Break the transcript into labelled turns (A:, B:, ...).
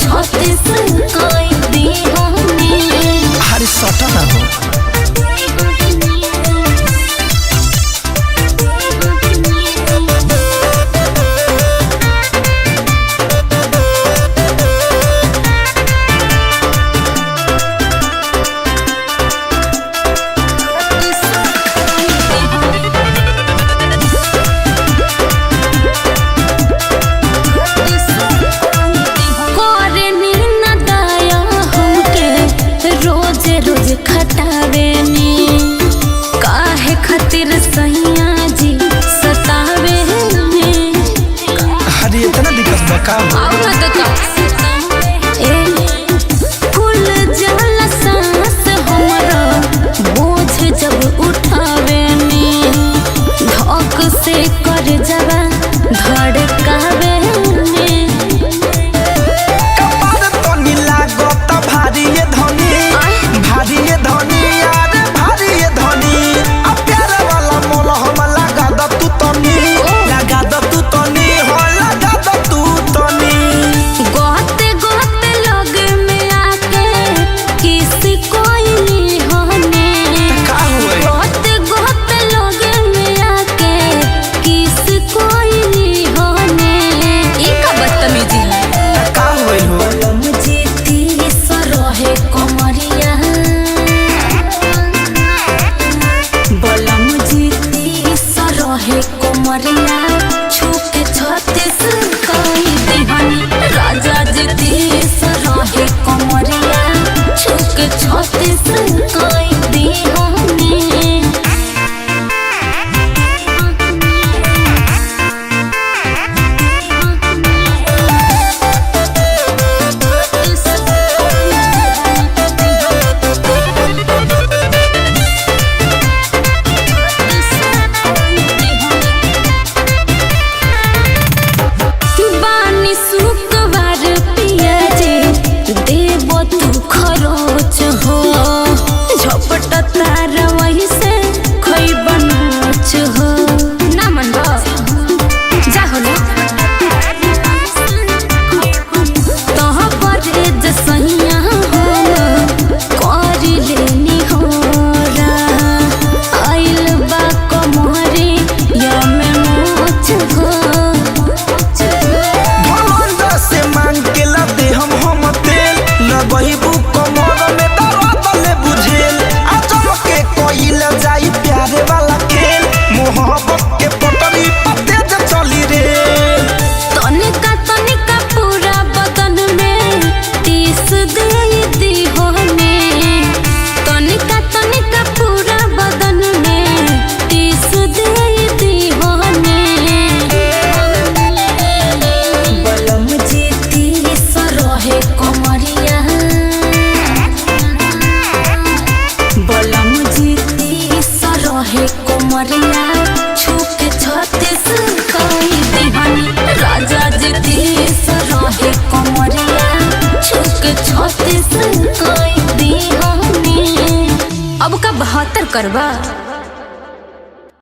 A: छत्तीस कोई दी हमें।
B: हर सटा ना हो
A: रोज खटावे नी काहे खातिर सैया जी सतावे नी।
B: हरी इतना दिक्कत बका
A: फूल जला सांस हमरा बोझ जब उठावे नी धक से कर जवा धड़कावे नी।
B: कपार तो नीला गोता भारी ये धनी भारी ये धनी यार भारी ये धनी अब प्यार वाला मोल हम लगा द तू तनी लगा द तू तनी हो लगा द तू तनी।
A: गोते गोते लोग में आके किसी कोई नहीं होने
B: का हुए
A: गोते गोते लोग में आके किसी कोई नहीं होने। इनका बदतमीजी है
B: का हुए हो
A: मुझे तीस रहे कमरिया बोला मुझे तीस रहे कमरिया छुके छत्तीस कोई दीवानी राजा जी तीस रहे कमरिया छुके छत्तीस कोई दीवानी। बानी सुकवार पिया जे देबो तू खरोच हो झपट तार वही से खोई बनोच हो ना मन जा हो ना तोह बरे जसैया हो करी लेनी हो आइल बा कमरे या में मोच हो।
B: भमंडा से मांग के ला दे हम तेल लगही बु कमर में दर्द ले बुझेल आ चमके कोइल जाई प्यारे वाला खेल मोहब्बत के पटरी पर तेज चली रे।
A: तनिका पूरा बदन में तीस दे दी होने तनिका पूरा बदन में तीस दे दी होने। बलम जी तीस रहे कमरिया बलम जी तीस रहे कमरिया छुके छत्तीस कोई दीवानी राजा जी तीस रहे कमरिया छुके छत्तीस कोई दीवानी। अब का 72 करवा।